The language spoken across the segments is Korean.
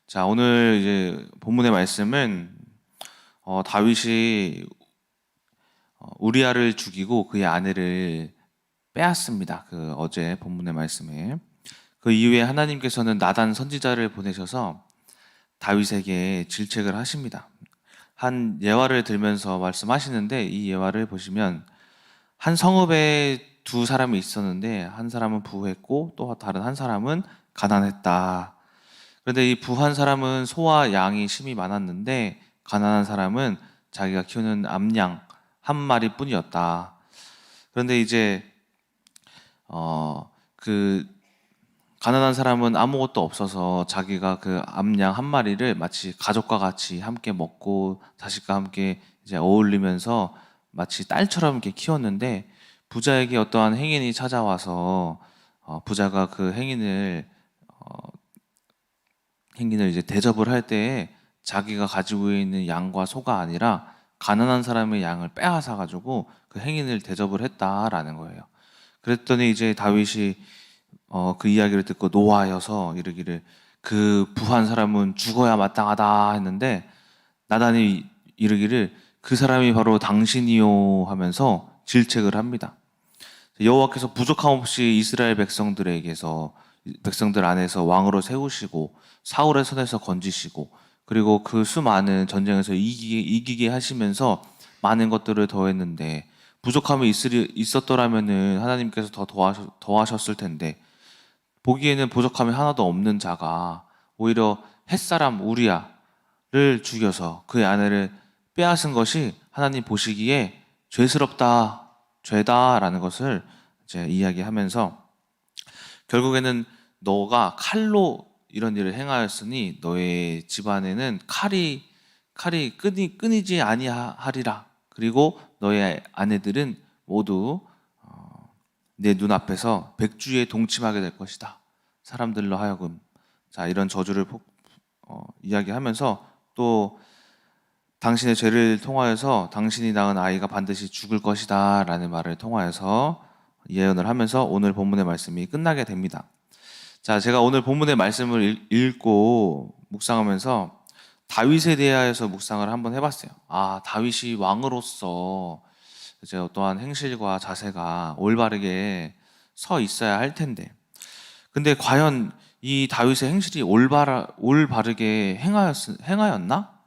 자, 오늘 이제 본문의 말씀은 다윗이 우리아를 죽이고 그의 아내를 빼앗습니다. 그 어제 본문의 말씀에. 그 이후에 하나님께서는 나단 선지자를 보내셔서 다윗에게 질책을 하십니다. 한 예화를 들면서 말씀하시는데, 이 예화를 보시면 한 성읍에 두 사람이 있었는데 한 사람은 부했고 또 다른 한 사람은 가난했다. 그런데 이 부한 사람은 소와 양이 심이 많았는데 가난한 사람은 자기가 키우는 암양 한 마리뿐이었다. 그런데 이제 그 가난한 사람은 아무것도 없어서 자기가 그 암양 한 마리를 마치 가족과 같이 함께 먹고 자식과 함께 이제 어울리면서 마치 딸처럼 이렇게 키웠는데, 부자에게 어떠한 행인이 찾아와서 부자가 그 행인을 이제 대접을 할 때에 자기가 가지고 있는 양과 소가 아니라 가난한 사람의 양을 빼앗아 가지고 그 행인을 대접을 했다라는 거예요. 그랬더니 이제 다윗이 그 이야기를 듣고 노하여서 이르기를, 그 부한 사람은 죽어야 마땅하다 했는데, 나단이 이르기를 그 사람이 바로 당신이요 하면서 질책을 합니다. 여호와께서 부족함 없이 이스라엘 백성들 안에서 왕으로 세우시고 사울의 손에서 건지시고, 그리고 그 수많은 전쟁에서 이기게 하시면서 많은 것들을 더했는데, 부족함이 있었더라면은 하나님께서 더 더하셨을 텐데, 보기에는 부족함이 하나도 없는 자가 오히려 햇사람 우리야를 죽여서 그의 아내를 빼앗은 것이 하나님 보시기에 죄스럽다, 죄다라는 것을 이제 이야기하면서, 결국에는 너가 칼로 이런 일을 행하였으니 너의 집안에는 칼이 끊이지 아니하리라. 그리고 너의 아내들은 모두 내 눈앞에서 백주에 동침하게 될 것이다. 사람들로 하여금. 자, 이런 저주를 이야기하면서, 또 당신의 죄를 통하여서 당신이 낳은 아이가 반드시 죽을 것이다 라는 말을 통하여서 예언을 하면서 오늘 본문의 말씀이 끝나게 됩니다. 자, 제가 오늘 본문의 말씀을 읽고 묵상하면서 다윗에 대하여서 묵상을 한번 해봤어요. 다윗이 왕으로서 이제 어떠한 행실과 자세가 올바르게 서 있어야 할 텐데, 근데 과연 이 다윗의 행실이 올바르게 행하였나?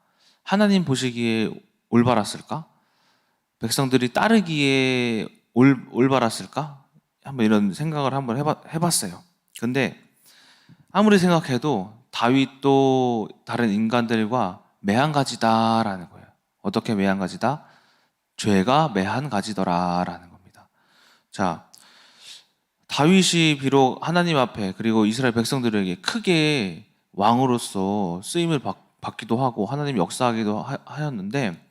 하나님 보시기에 올바랐을까? 백성들이 따르기에 올바랐을까? 한번 이런 생각을 한번 해봤어요. 근데 아무리 생각해도 다윗도 다른 인간들과 매한가지다라는 거예요. 어떻게 매한가지다? 죄가 매한가지더라라는 겁니다. 자, 다윗이 비록 하나님 앞에 그리고 이스라엘 백성들에게 크게 왕으로서 쓰임을 받기도 하고 하나님이 역사하기도 하였는데,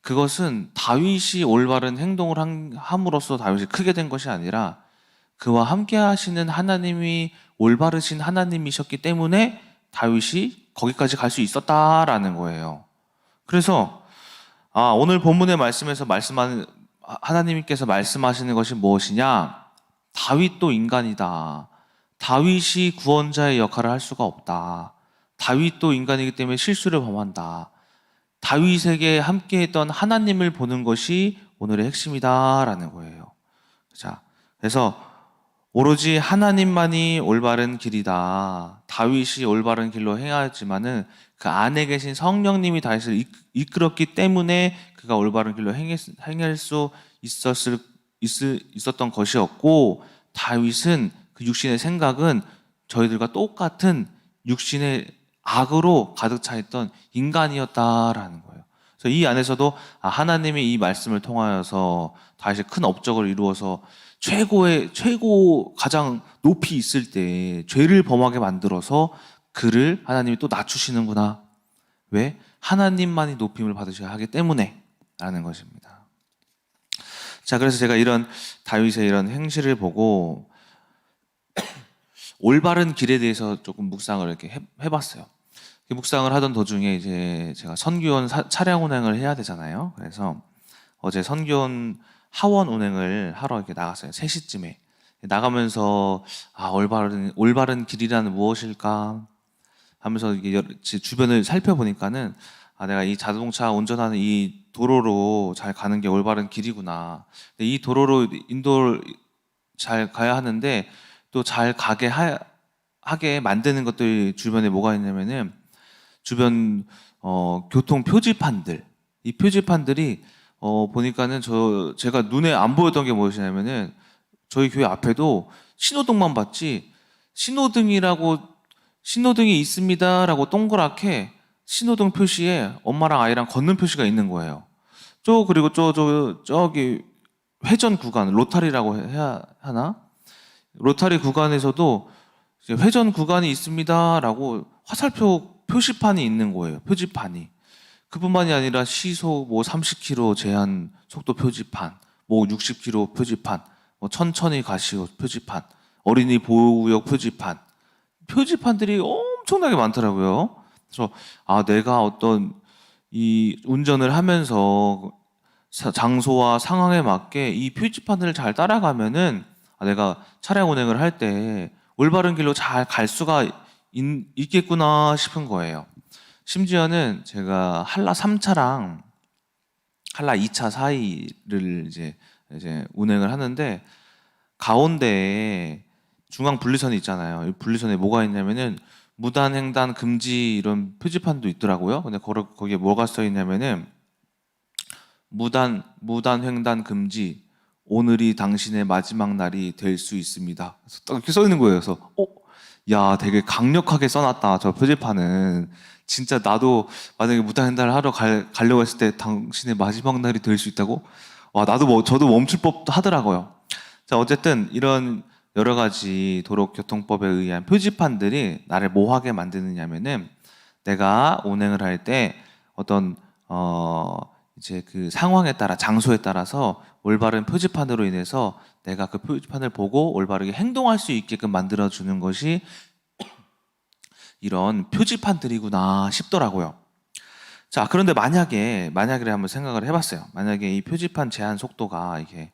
그것은 다윗이 올바른 행동을 함으로써 다윗이 크게 된 것이 아니라 그와 함께 하시는 하나님이 올바르신 하나님이셨기 때문에 다윗이 거기까지 갈 수 있었다라는 거예요. 그래서 오늘 본문의 말씀에서 하나님께서 말씀하시는 것이 무엇이냐? 다윗도 인간이다. 다윗이 구원자의 역할을 할 수가 없다. 다윗도 인간이기 때문에 실수를 범한다. 다윗에게 함께했던 하나님을 보는 것이 오늘의 핵심이다라는 거예요. 자, 그래서 오로지 하나님만이 올바른 길이다. 다윗이 올바른 길로 행하였지만은 그 안에 계신 성령님이 다윗을 이끌었기 때문에 그가 올바른 길로 행할 수 있었던 것이었고, 다윗은 그 육신의 생각은 저희들과 똑같은 육신의 악으로 가득 차 있던 인간이었다라는 거예요. 그래서 이 안에서도 하나님이 이 말씀을 통하여서 다윗이 큰 업적을 이루어서 최고 가장 높이 있을 때 죄를 범하게 만들어서 그를 하나님이 또 낮추시는구나. 왜? 하나님만이 높임을 받으셔야 하기 때문에 라는 것입니다. 자, 그래서 제가 이런 다윗의 이런 행실을 보고 올바른 길에 대해서 조금 묵상을 이렇게 해봤어요. 묵상을 하던 도중에 이제 제가 선교원 차량 운행을 해야 되잖아요. 그래서 어제 선교원 하원 운행을 하러 이렇게 나갔어요. 3시쯤에. 나가면서 올바른 길이란 무엇일까? 하면서 이게 제 주변을 살펴보니까는 아, 내가 이 자동차 운전하는 이 도로로 잘 가는 게 올바른 길이구나. 근데 이 도로로 인도를 잘 가야 하는데 또 잘 가게 하게 만드는 것들이 주변에 뭐가 있냐면은 주변 교통 표지판들, 이 표지판들이 보니까는 제가 눈에 안 보였던 게 무엇이냐면은 저희 교회 앞에도 신호등만 봤지 신호등이라고 신호등이 있습니다라고 동그랗게 신호등 표시에 엄마랑 아이랑 걷는 표시가 있는 거예요. 그리고 저기 회전 구간 로타리라고 해야 하나? 로타리 구간에서도 이제 회전 구간이 있습니다라고 화살표 표시판이 있는 거예요. 표지판이. 그뿐만이 아니라 시속 뭐 30km 제한 속도 표지판, 뭐 60km 표지판, 뭐 천천히 가시오 표지판, 어린이 보호구역 표지판, 표지판들이 엄청나게 많더라고요. 그래서 아, 내가 어떤 이 운전을 하면서 장소와 상황에 맞게 이 표지판을 잘 따라가면은 아, 내가 차량 운행을 할 때 올바른 길로 잘 갈 수가 있겠구나 싶은 거예요. 심지어는 제가 한라 3차랑 한라 2차 사이를 이제 운행을 하는데 가운데에 중앙 분리선이 있잖아요. 이 분리선에 뭐가 있냐면은 무단 횡단 금지 이런 표지판도 있더라고요. 근데 거기에 뭐가 써 있냐면은 무단 횡단 금지 오늘이 당신의 마지막 날이 될 수 있습니다. 그래서 딱 이렇게 써 있는 거예요. 그래서 야, 되게 강력하게 써놨다. 저 표지판은 진짜 나도 만약에 무단 횡단을 하러 가려고 했을 때 당신의 마지막 날이 될 수 있다고? 와, 저도 멈출 법도 하더라고요. 자, 어쨌든 이런 여러 가지 도로교통법에 의한 표지판들이 나를 뭐 하게 만드느냐면은 내가 운행을 할 때 어떤 이제 그 상황에 따라 장소에 따라서 올바른 표지판으로 인해서 내가 그 표지판을 보고 올바르게 행동할 수 있게끔 만들어 주는 것이 이런 표지판들이구나 싶더라고요. 자, 그런데 만약에 한번 생각을 해봤어요. 만약에 이 표지판 제한 속도가 이게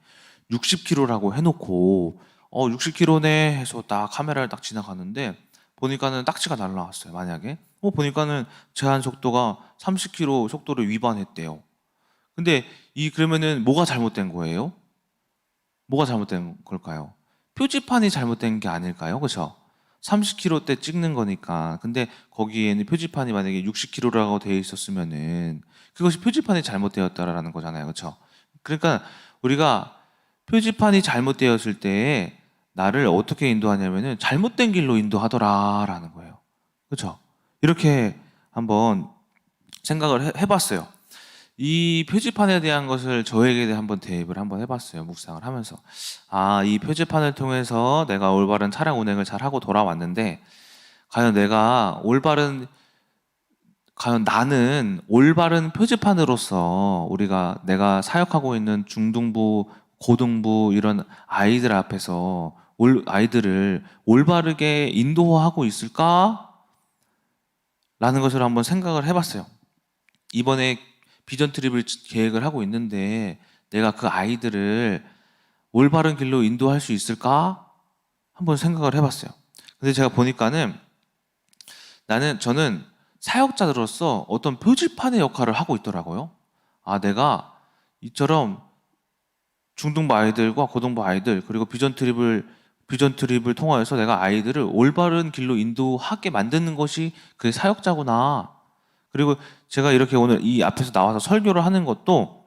60km라고 해놓고 60km네 해서 딱 카메라를 딱 지나가는데 보니까는 딱지가 날라왔어요. 만약에 보니까는 제한 속도가 30km 속도를 위반했대요. 근데 그러면은 뭐가 잘못된 거예요? 뭐가 잘못된 걸까요? 표지판이 잘못된 게 아닐까요? 그렇죠? 30km대 찍는 거니까. 근데 거기에는 표지판이 만약에 60km라고 되어 있었으면은 그것이 표지판이 잘못되었다라는 거잖아요. 그렇죠? 그러니까 우리가 표지판이 잘못되었을 때 나를 어떻게 인도하냐면은 잘못된 길로 인도하더라라는 거예요. 그렇죠? 이렇게 한번 생각을 해봤어요. 이 표지판에 대한 것을 저에게 한번 대입을 한번 해봤어요. 묵상을 하면서. 아, 이 표지판을 통해서 내가 올바른 차량 운행을 잘 하고 돌아왔는데, 과연 나는 올바른 표지판으로서 내가 사역하고 있는 중등부, 고등부 이런 아이들 앞에서 아이들을 올바르게 인도하고 있을까? 라는 것을 한번 생각을 해봤어요. 이번에 비전 트립을 계획을 하고 있는데 내가 그 아이들을 올바른 길로 인도할 수 있을까? 한번 생각을 해봤어요. 근데 제가 보니까는 저는 사역자들로서 어떤 표지판의 역할을 하고 있더라고요. 아, 내가 이처럼 중등부 아이들과 고등부 아이들 그리고 비전 트립을 통하여서 내가 아이들을 올바른 길로 인도하게 만드는 것이 그 사역자구나. 그리고 제가 이렇게 오늘 이 앞에서 나와서 설교를 하는 것도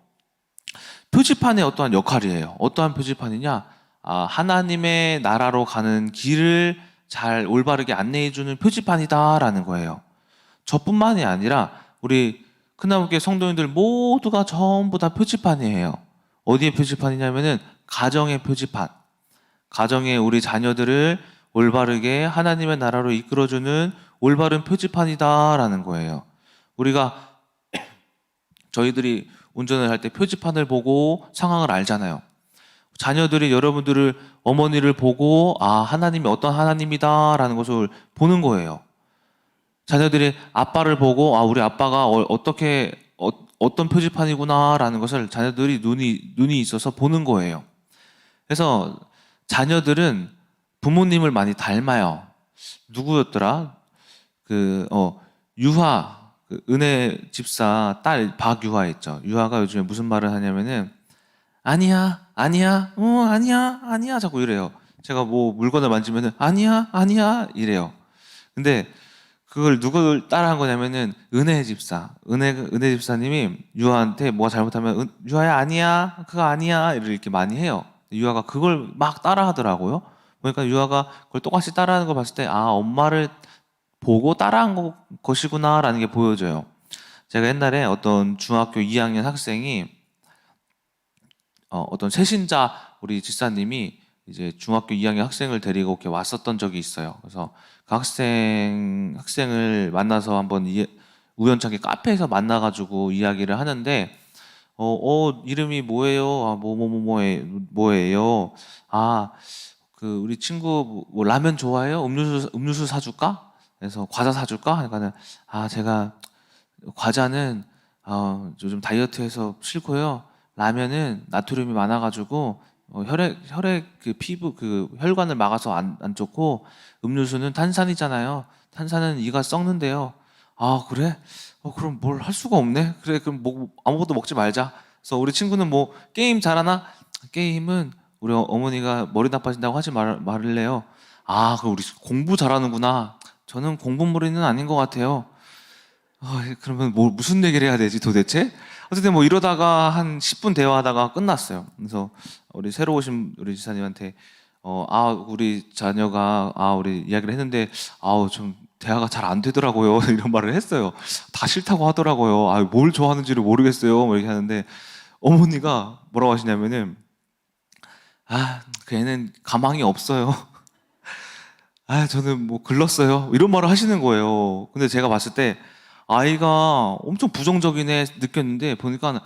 표지판의 어떠한 역할이에요. 어떠한 표지판이냐? 아, 하나님의 나라로 가는 길을 잘 올바르게 안내해주는 표지판이다라는 거예요. 저뿐만이 아니라 우리 큰나무교회 성도님들 모두가 전부 다 표지판이에요. 어디에 표지판이냐면은 가정의 표지판. 가정에 우리 자녀들을 올바르게 하나님의 나라로 이끌어주는 올바른 표지판이다라는 거예요. 저희들이 운전을 할 때 표지판을 보고 상황을 알잖아요. 자녀들이 여러분들을 어머니를 보고 아, 하나님이 어떤 하나님이다라는 것을 보는 거예요. 자녀들이 아빠를 보고 아, 우리 아빠가 어떤 표지판이구나라는 것을 자녀들이 눈이 있어서 보는 거예요. 그래서 자녀들은 부모님을 많이 닮아요. 누구였더라? 유화, 은혜 집사 딸 박유화 있죠. 유화가 요즘에 무슨 말을 하냐면은 아니야, 아니야, 아니야, 아니야 자꾸 이래요. 제가 뭐 물건을 만지면은 아니야, 아니야 이래요. 근데 그걸 누굴 따라한 거냐면은 은혜 집사, 은혜 집사님이 유아한테 뭐가 잘못하면 유아야 아니야, 그거 아니야 이렇게 많이 해요. 유아가 그걸 막 따라하더라고요. 그러니까 유아가 그걸 똑같이 따라하는 걸 봤을 때 아 엄마를 보고 따라한 것이구나라는 게 보여져요. 제가 옛날에 어떤 중학교 2학년 학생이 어떤 새신자 우리 집사님이 이제 중학교 2학년 학생을 데리고 이렇게 왔었던 적이 있어요. 그래서 그 학생을 만나서 한번 우연찮게 카페에서 만나가지고 이야기를 하는데 이름이 뭐예요? 뭐예요? 아, 그 우리 친구 뭐 라면 좋아해요? 음료수 사줄까? 그래서 과자 사줄까? 그러니까는 아 제가 과자는 요즘 다이어트해서 싫고요. 라면은 나트륨이 많아가지고 혈액 그 피부 그 혈관을 막아서 안 좋고 음료수는 탄산이잖아요. 탄산은 이가 썩는데요. 아 그래? 그럼 뭘 할 수가 없네. 그래 그럼 뭐 아무것도 먹지 말자. 그래서 우리 친구는 뭐 게임 잘하나? 게임은 우리 어머니가 머리 나빠진다고 하지 말을래요. 아 그럼 우리 공부 잘하는구나. 저는 공부물이는 아닌 것 같아요. 그러면 뭐 무슨 얘기를 해야 되지 도대체? 어쨌든 뭐 이러다가 한 10분 대화하다가 끝났어요. 그래서 우리 새로 오신 우리 지사님한테 우리 자녀가 우리 이야기를 했는데 좀 대화가 잘 안 되더라고요. 이런 말을 했어요. 다 싫다고 하더라고요. 뭘 좋아하는지를 모르겠어요. 뭐 이렇게 하는데 어머니가 뭐라고 하시냐면은 그 애는 가망이 없어요. 저는 뭐 글렀어요. 이런 말을 하시는 거예요. 근데 제가 봤을 때 아이가 엄청 부정적이네 느꼈는데 보니까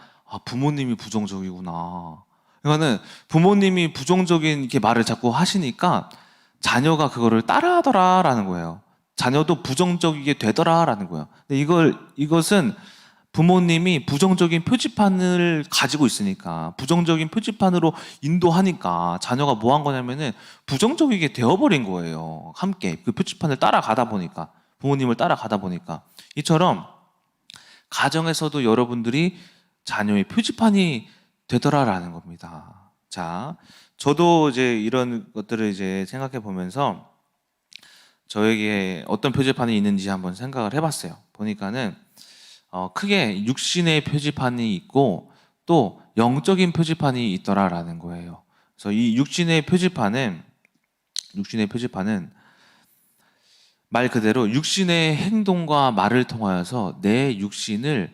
부모님이 부정적이구나. 그러니까는 부모님이 부정적인 이렇게 말을 자꾸 하시니까 자녀가 그거를 따라하더라라는 거예요. 자녀도 부정적이게 되더라라는 거예요. 근데 이것은 부모님이 부정적인 표지판을 가지고 있으니까 부정적인 표지판으로 인도하니까 자녀가 뭐 한 거냐면은 부정적이게 되어버린 거예요. 함께 그 표지판을 따라가다 보니까 부모님을 따라가다 보니까 이처럼 가정에서도 여러분들이 자녀의 표지판이 되더라라는 겁니다. 자, 저도 이제 이런 것들을 이제 생각해 보면서 저에게 어떤 표지판이 있는지 한번 생각을 해봤어요. 보니까는 크게 육신의 표지판이 있고 또 영적인 표지판이 있더라라는 거예요. 그래서 이 육신의 표지판은 말 그대로 육신의 행동과 말을 통하여서 내 육신을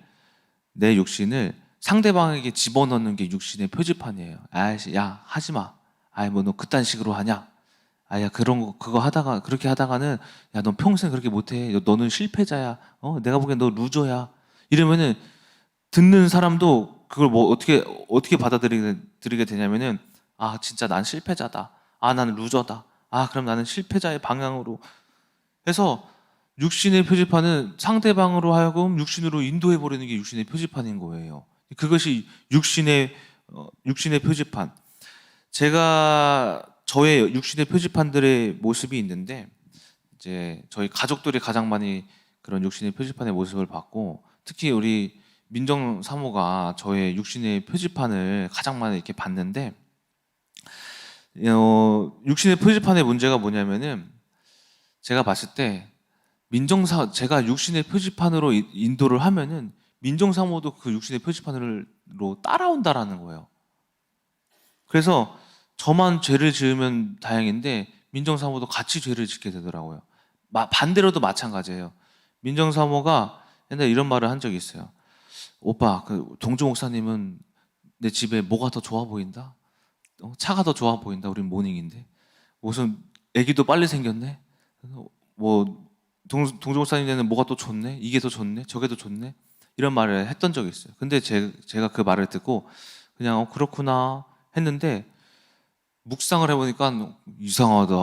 상대방에게 집어넣는 게 육신의 표지판이에요. 아이씨, 야, 하지 마. 뭐 너 그딴 식으로 하냐? 야, 그거 하다가, 그렇게 하다가는, 야, 넌 평생 그렇게 못해. 너는 실패자야. 내가 보기엔 너 루저야. 이러면은, 듣는 사람도 그걸 뭐 어떻게 받아들이게 되냐면은, 진짜 난 실패자다. 나는 루저다. 그럼 나는 실패자의 방향으로 해서 육신의 표지판은 상대방으로 하여금 육신으로 인도해버리는 게 육신의 표지판인 거예요. 그것이 육신의 표지판. 제가 저의 육신의 표지판들의 모습이 있는데 이제 저희 가족들이 가장 많이 그런 육신의 표지판의 모습을 봤고 특히 우리 민정 사모가 저의 육신의 표지판을 가장 많이 이렇게 봤는데 육신의 표지판의 문제가 뭐냐면은 제가 봤을 때 제가 육신의 표지판으로 인도를 하면은 민정사모도 그 육신의 표지판으로 따라온다라는 거예요. 그래서 저만 죄를 지으면 다행인데 민정사모도 같이 죄를 짓게 되더라고요. 반대로도 마찬가지예요. 민정사모가 옛날에 이런 말을 한 적이 있어요. 오빠, 그 동주 목사님은 내 집에 뭐가 더 좋아 보인다? 차가 더 좋아 보인다. 우린 모닝인데 무슨 애기도 빨리 생겼네. 뭐 동주 목사님한테는 뭐가 또 좋네? 이게 더 좋네? 저게 더 좋네? 이런 말을 했던 적이 있어요. 근데 제가 그 말을 듣고 그냥 그렇구나 했는데 묵상을 해보니까 이상하다.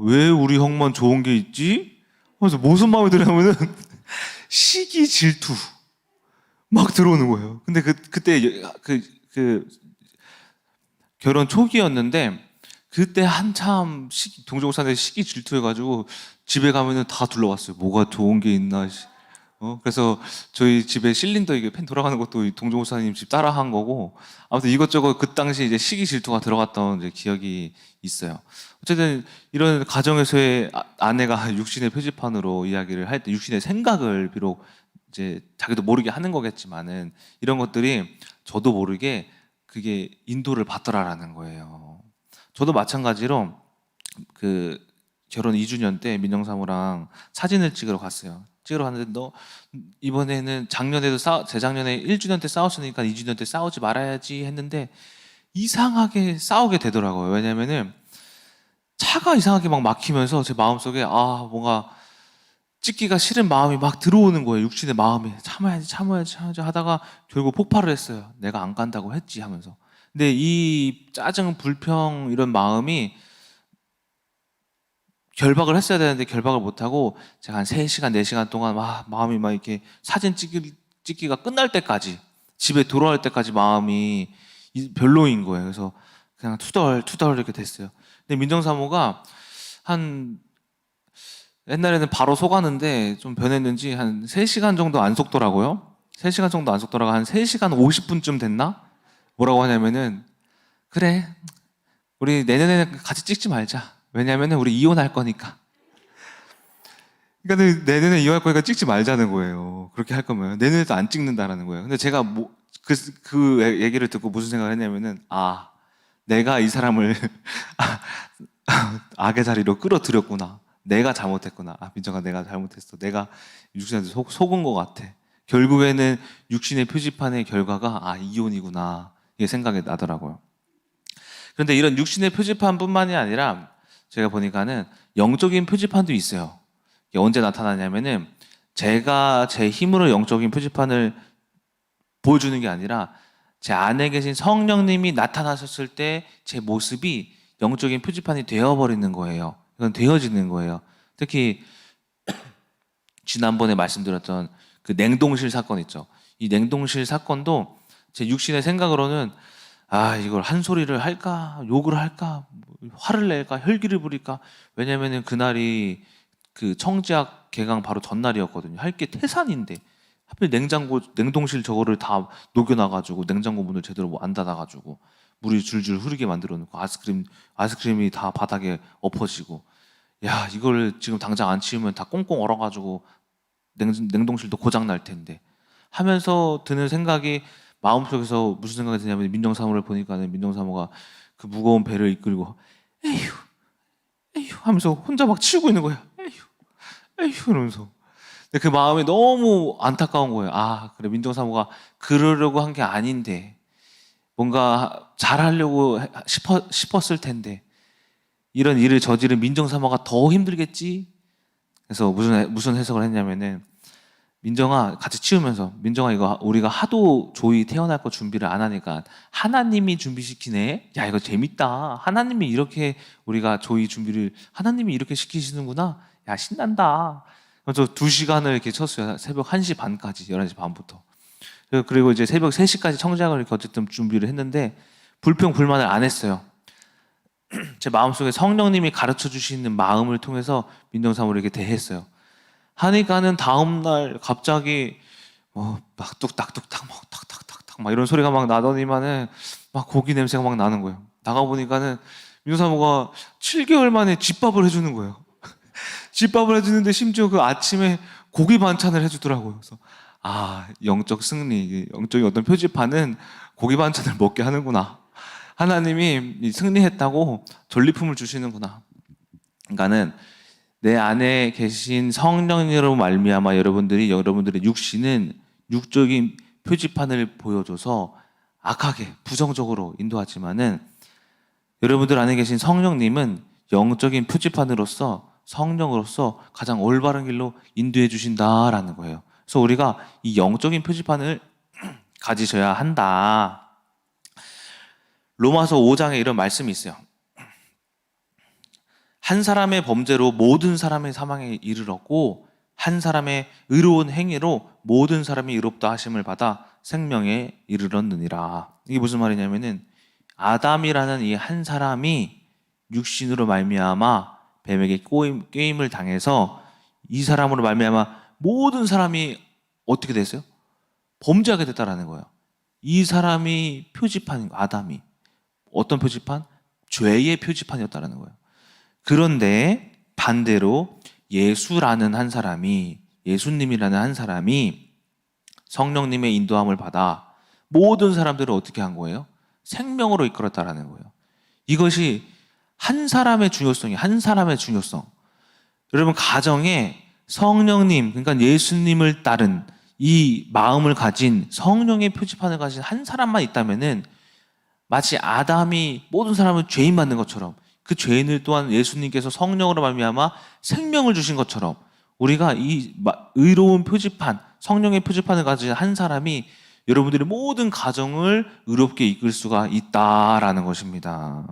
왜 우리 형만 좋은 게 있지? 그래서 무슨 마음이 드냐면은 시기 질투 막 들어오는 거예요. 근데 그때 그 결혼 초기였는데 그때 한참 동종 목사님 시기 질투해가지고 집에 가면은 다 둘러봤어요. 뭐가 좋은 게 있나. 그래서 저희 집에 실린더 이게 팬 돌아가는 것도 이 동종 목사님 집 따라 한 거고, 아무튼 이것저것 그 당시 이제 시기 질투가 들어갔던 이제 기억이 있어요. 어쨌든 이런 가정에서의 아내가 육신의 표지판으로 이야기를 할 때 육신의 생각을 비록 이제 자기도 모르게 하는 거겠지만은 이런 것들이 저도 모르게 그게 인도를 받더라라는 거예요. 저도 마찬가지로 그 결혼 2주년 때 민정사모랑 사진을 찍으러 갔어요. 찍으러 갔는데 너 이번에는 작년에도 재작년에 1주년 때 싸웠으니까 2주년 때 싸우지 말아야지 했는데 이상하게 싸우게 되더라고요. 왜냐면은 차가 이상하게 막 막히면서 제 마음속에 뭔가 찍기가 싫은 마음이 막 들어오는 거예요. 육신의 마음이 참아야지 하다가 결국 폭발을 했어요. 내가 안 간다고 했지 하면서. 근데 이 짜증, 불평 이런 마음이 결박을 했어야 되는데 결박을 못하고 제가 한 3시간, 4시간 동안 마음이 막 이렇게 사진 찍기가 끝날 때까지 집에 돌아올 때까지 마음이 별로인 거예요. 그래서 그냥 투덜 이렇게 됐어요. 근데 민정사모가 한 옛날에는 바로 속았는데 좀 변했는지 한 3시간 정도 안 속더라고요. 3시간 정도 안 속더라고 한 3시간 50분쯤 됐나? 뭐라고 하냐면은 그래 우리 내년에는 같이 찍지 말자. 왜냐면은 우리 이혼할 거니까. 그러니까 내년에 이혼할 거니까 찍지 말자는 거예요. 그렇게 할 거면 내년에도 안 찍는다라는 거예요. 근데 제가 그 얘기를 듣고 무슨 생각을 했냐면은 내가 이 사람을 악의 자리로 끌어들였구나. 내가 잘못했구나. 민정아 내가 잘못했어. 내가 육신한테 속은 것 같아. 결국에는 육신의 표지판의 결과가 이혼이구나. 이게 생각이 나더라고요. 그런데 이런 육신의 표지판뿐만이 아니라 제가 보니까는 영적인 표지판도 있어요. 이게 언제 나타나냐면은 제가 제 힘으로 영적인 표지판을 보여주는 게 아니라 제 안에 계신 성령님이 나타나셨을 때 제 모습이 영적인 표지판이 되어버리는 거예요. 이건 되어지는 거예요. 특히 지난번에 말씀드렸던 그 냉동실 사건 있죠. 이 냉동실 사건도 제 육신의 생각으로는 이걸 한 소리를 할까, 욕을 할까, 화를 낼까, 혈기를 부릴까. 왜냐면은 그날이 그 청지학 개강 바로 전날이었거든요. 할 게 태산인데 하필 냉동실 저거를 다 녹여놔가지고 냉장고 문을 제대로 안 닫아가지고 물이 줄줄 흐르게 만들어 놓고 아이스크림이 다 바닥에 엎어지고 이걸 지금 당장 안 치우면 다 꽁꽁 얼어가지고 냉동실도 고장 날 텐데 하면서 드는 생각이 마음속에서 무슨 생각이 드냐면 민정사모를 보니까는 민정사모가 그 무거운 배를 이끌고 에휴 하면서 혼자 막 치우고 있는 거야. 에휴 이러면서. 근데 그 마음이 너무 안타까운 거예요. 그래 민정사모가 그러려고 한 게 아닌데 뭔가 잘하려고 싶었을 텐데 이런 일을 저지른 민정사모가 더 힘들겠지. 그래서 무슨 해석을 했냐면은 민정아 같이 치우면서 민정아 이거 우리가 하도 조이 태어날 거 준비를 안 하니까 하나님이 준비시키네. 이거 재밌다. 하나님이 이렇게 우리가 조이 준비를 하나님이 이렇게 시키시는구나. 신난다. 그래서 2시간을 이렇게 쳤어요. 새벽 1시 반까지 11시 반부터. 그리고 이제 새벽 3시까지 청장을 이렇게 어쨌든 준비를 했는데 불평불만을 안 했어요. 제 마음속에 성령님이 가르쳐 주시는 마음을 통해서 민정사모를 이렇게 대했어요. 하니까는 다음날 갑자기 막 뚝딱뚝딱 막 탁탁탁탁 막 이런 소리가 막 나더니만은 막 고기 냄새가 막 나는 거예요. 나가보니까는 민정사모가 7개월 만에 집밥을 해주는 거예요. 집밥을 해주는데 심지어 그 아침에 고기 반찬을 해주더라고요. 그래서 영적 승리, 영적인 어떤 표지판은 고기 반찬을 먹게 하는구나. 하나님이 승리했다고 전리품을 주시는구나. 그러니까는 내 안에 계신 성령으로 말미암아 여러분들의 육신은 육적인 표지판을 보여줘서 악하게 부정적으로 인도하지만은 여러분들 안에 계신 성령님은 영적인 표지판으로서 성령으로서 가장 올바른 길로 인도해 주신다라는 거예요. 그래서 우리가 이 영적인 표지판을 가지셔야 한다. 로마서 5장에 이런 말씀이 있어요. 한 사람의 범죄로 모든 사람의 사망에 이르렀고 한 사람의 의로운 행위로 모든 사람이 의롭다 하심을 받아 생명에 이르렀느니라. 이게 무슨 말이냐면은 아담이라는 이 한 사람이 육신으로 말미암아 뱀에게 꾀임을 당해서 이 사람으로 말미암아 모든 사람이 어떻게 됐어요? 범죄하게 됐다라는 거예요. 이 사람이 표지판인 거예요. 아담이. 어떤 표지판? 죄의 표지판이었다라는 거예요. 그런데 반대로 예수님이라는 한 사람이 성령님의 인도함을 받아 모든 사람들을 어떻게 한 거예요? 생명으로 이끌었다라는 거예요. 이것이 한 사람의 중요성이에요. 한 사람의 중요성. 여러분, 가정에 성령님, 그러니까 예수님을 따른 이 마음을 가진 성령의 표지판을 가진 한 사람만 있다면은 마치 아담이 모든 사람을 죄인 만든 것처럼 그 죄인을 또한 예수님께서 성령으로 말미암아 생명을 주신 것처럼 우리가 이 의로운 표지판, 성령의 표지판을 가진 한 사람이 여러분들의 모든 가정을 의롭게 이끌 수가 있다라는 것입니다.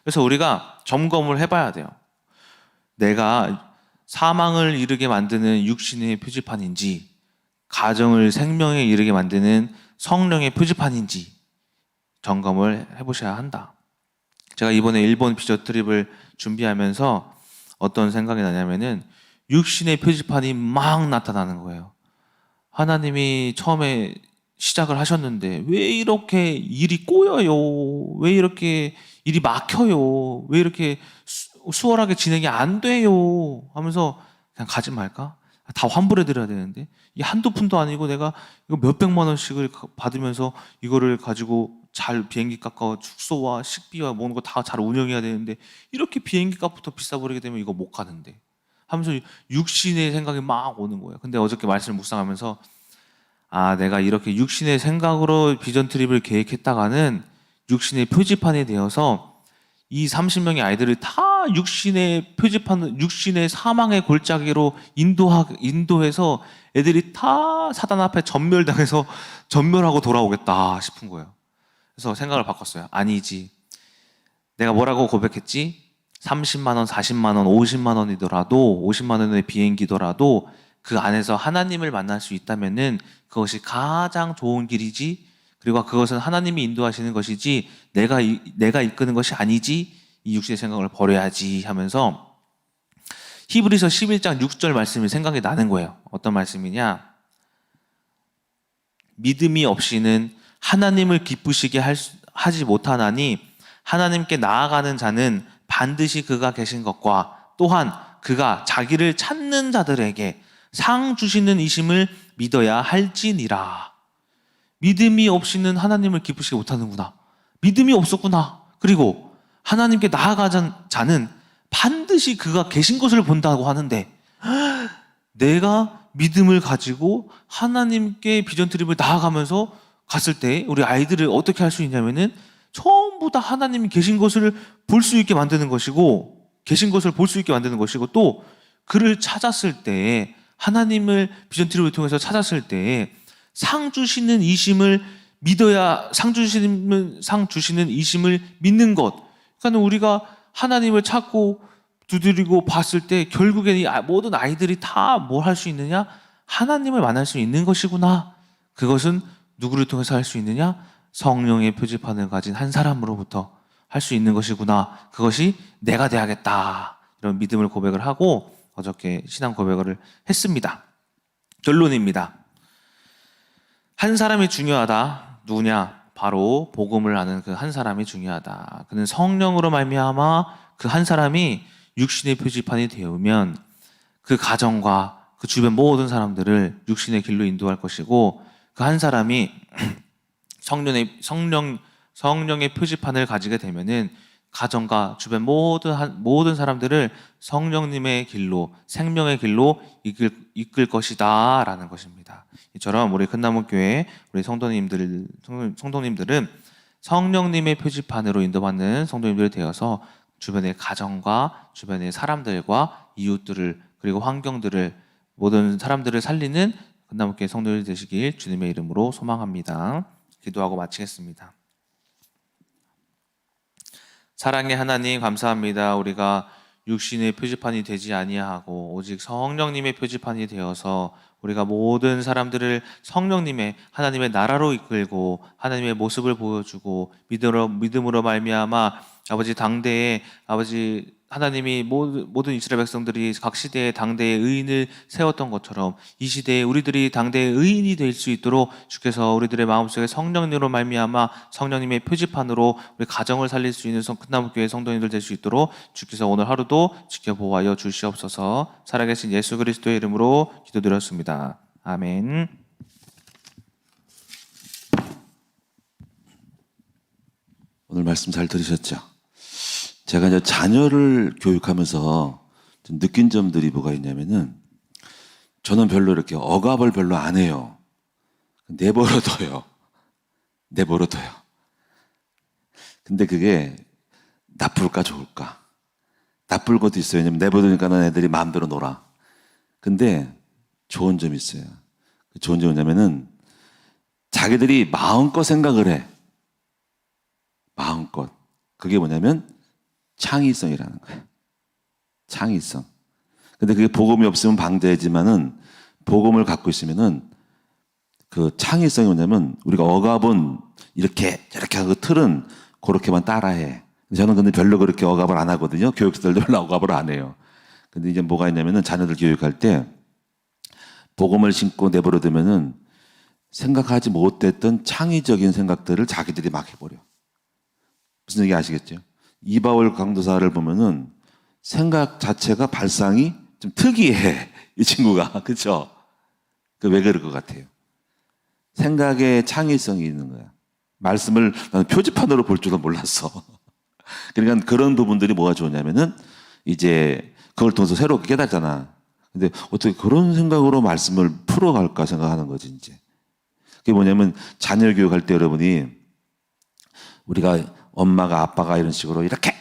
그래서 우리가 점검을 해봐야 돼요. 내가 사망을 이르게 만드는 육신의 표지판인지 가정을 생명에 이르게 만드는 성령의 표지판인지 점검을 해보셔야 한다. 제가 이번에 일본 비전 트립을 준비하면서 어떤 생각이 나냐면은 육신의 표지판이 막 나타나는 거예요. 하나님이 처음에 시작을 하셨는데 왜 이렇게 일이 꼬여요? 왜 이렇게 일이 막혀요? 왜 이렇게 수월하게 진행이 안 돼요? 하면서 그냥 가지 말까? 다 환불해 드려야 되는데 이 한두 푼도 아니고 내가 이거 몇백만 원씩을 받으면서 이거를 가지고 잘 비행기 값과 숙소와 식비와 모든 거 다 잘 운영해야 되는데 이렇게 비행기 값부터 비싸 버리게 되면 이거 못 가는데 하면서 육신의 생각이 막 오는 거예요. 근데 어저께 말씀을 묵상하면서 내가 이렇게 육신의 생각으로 비전 트립을 계획했다가는 육신의 표지판이 되어서 이 30명의 아이들을 다 육신의 표지판, 육신의 사망의 골짜기로 인도해서 애들이 다 사단 앞에 전멸하고 돌아오겠다 싶은 거예요. 그래서 생각을 바꿨어요. 아니지. 내가 뭐라고 고백했지? 30만 원, 40만 원, 50만 원이더라도 50만 원의 비행기더라도 그 안에서 하나님을 만날 수 있다면은 그것이 가장 좋은 길이지. 그리고 그것은 하나님이 인도하시는 것이지 내가 이끄는 것이 아니지. 이 육신의 생각을 버려야지 하면서 히브리서 11장 6절 말씀이 생각이 나는 거예요. 어떤 말씀이냐? 믿음이 없이는 하나님을 기쁘시게 하지 못하나니 하나님께 나아가는 자는 반드시 그가 계신 것과 또한 그가 자기를 찾는 자들에게 상 주시는 이심을 믿어야 할지니라. 믿음이 없이는 하나님을 기쁘시게 못하는구나. 믿음이 없었구나. 그리고 하나님께 나아가는 자는 반드시 그가 계신 것을 본다고 하는데 내가 믿음을 가지고 하나님께 비전 트립을 나아가면서 갔을 때 우리 아이들을 어떻게 할 수 있냐면은 전부 다 하나님이 계신 것을 볼 수 있게 만드는 것이고 또 그를 찾았을 때 하나님을 비전 트립을 통해서 찾았을 때 상 주시는 이심을 믿어야 상 주시는 이심을 믿는 것. 그러니까 우리가 하나님을 찾고 두드리고 봤을 때 결국에 이 모든 아이들이 다 뭘 할 수 있느냐? 하나님을 만날 수 있는 것이구나. 그것은 누구를 통해서 할 수 있느냐? 성령의 표지판을 가진 한 사람으로부터 할 수 있는 것이구나. 그것이 내가 돼야겠다. 이런 믿음을 고백을 하고 어저께 신앙 고백을 했습니다. 결론입니다. 한 사람이 중요하다. 누구냐? 바로 복음을 아는 그 한 사람이 중요하다. 그는 성령으로 말미암아 그 한 사람이 육신의 표지판이 되면 그 가정과 그 주변 모든 사람들을 육신의 길로 인도할 것이고 그 한 사람이 성령의 표지판을 가지게 되면은 가정과 주변 모든 사람들을 성령님의 길로, 생명의 길로 이끌 것이다라는 것입니다. 이처럼 우리 큰나무교회 우리 성도님들은 성령님의 표지판으로 인도받는 성도님들이 되어서 주변의 가정과 주변의 사람들과 이웃들을 그리고 환경들을 모든 사람들을 살리는 큰나무교회 성도들이 되시길 주님의 이름으로 소망합니다. 기도하고 마치겠습니다. 사랑의 하나님 감사합니다. 우리가 육신의 표지판이 되지 아니하고 오직 성령님의 표지판이 되어서 우리가 모든 사람들을 성령님의 하나님의 나라로 이끌고 하나님의 모습을 보여주고 믿음으로 말미암아 아버지 당대에 아버지 하나님이 모든 이스라엘 백성들이 각 시대에 당대의 의인을 세웠던 것처럼 이 시대에 우리들이 당대의 의인이 될 수 있도록 주께서 우리들의 마음속에 성령님으로 말미암아 성령님의 표지판으로 우리 가정을 살릴 수 있는 큰나무교회 성도님들 될 수 있도록 주께서 오늘 하루도 지켜보아여 주시옵소서. 살아계신 예수 그리스도의 이름으로 기도드렸습니다. 아멘. 오늘 말씀 잘 들으셨죠? 제가 이제 자녀를 교육하면서 좀 느낀 점들이 뭐가 있냐면은 저는 별로 이렇게 억압을 별로 안 해요. 내버려둬요. 내버려둬요. 근데 그게 나쁠까 좋을까? 나쁠 것도 있어요. 왜냐면 내버려두니까는 애들이 마음대로 놀아. 근데 좋은 점이 있어요. 좋은 점이 뭐냐면은 자기들이 마음껏 생각을 해. 마음껏. 그게 뭐냐면 창의성이라는 거예요. 창의성. 근데 그게 복음이 없으면 방대지만은 복음을 갖고 있으면은 그 창의성이 뭐냐면 우리가 억압은 이렇게 저렇게 하고 틀은 그렇게만 따라해. 저는 근데 별로 그렇게 억압을 안 하거든요. 교육들도 별로 억압을 안 해요. 근데 이제 뭐가 있냐면은 자녀들 교육할 때 복음을 심고 내버려두면은 생각하지 못했던 창의적인 생각들을 자기들이 막 해버려. 무슨 얘기 아시겠죠? 이바울 강도사를 보면은 생각 자체가 발상이 좀 특이해. 이 친구가. 그쵸? 왜 그럴 것 같아요? 생각에 창의성이 있는 거야. 말씀을 나는 표지판으로 볼 줄도 몰랐어. 그러니까 그런 부분들이 뭐가 좋냐면은 이제 그걸 통해서 새롭게 깨닫잖아. 근데 어떻게 그런 생각으로 말씀을 풀어갈까 생각하는 거지, 이제. 그게 뭐냐면 자녀 교육할 때 여러분이 우리가 엄마가 아빠가 이런 식으로 이렇게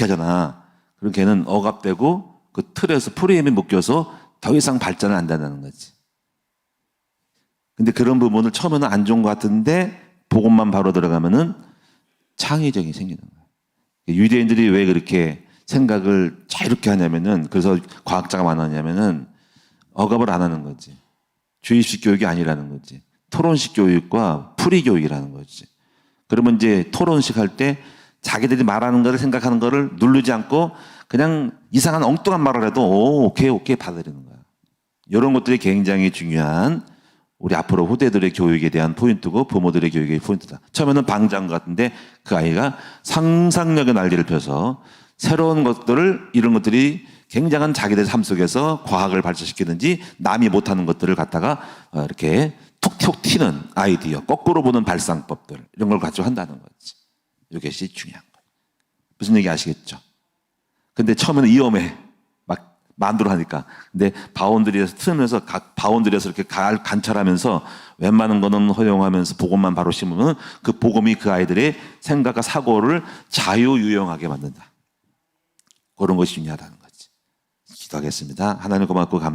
하잖아. 그럼 걔는 억압되고 그 틀에서 프레임에 묶여서 더 이상 발전을 안 한다는 거지. 근데 그런 부분을 처음에는 안 좋은 것 같은데 복음만 바로 들어가면은 창의적이 생기는 거예요. 유대인들이 왜 그렇게 생각을 자유롭게 하냐면은 그래서 과학자가 많았냐면은 억압을 안 하는 거지. 주입식 교육이 아니라는 거지. 토론식 교육과 풀이 교육이라는 거지. 그러면 이제 토론식 할 때 자기들이 말하는 거를 생각하는 거를 누르지 않고 그냥 이상한 엉뚱한 말을 해도 오케이 받아들이는 거야. 이런 것들이 굉장히 중요한 우리 앞으로 후대들의 교육에 대한 포인트고 부모들의 교육의 포인트다. 처음에는 방장 같은데 그 아이가 상상력의 날개를 펴서 새로운 것들을 이런 것들이 굉장한 자기들 삶 속에서 과학을 발전시키든지 남이 못하는 것들을 갖다가 이렇게 톡 튀는 아이디어, 거꾸로 보는 발상법들 이런 걸 가지고 한다는 거지. 이것이 중요한 거예요. 무슨 얘기 아시겠죠? 근데 처음에는 위험해. 막 마음대로 하니까. 근데 바운드리에서 틀면서 각 바운드리에서 이렇게 관찰하면서 웬만한 거는 허용하면서 복음만 바로 심으면 그 복음이 그 아이들의 생각과 사고를 자유유용하게 만든다. 그런 것이 중요하다는 거지. 기도하겠습니다. 하나님 고맙고 감사합니다.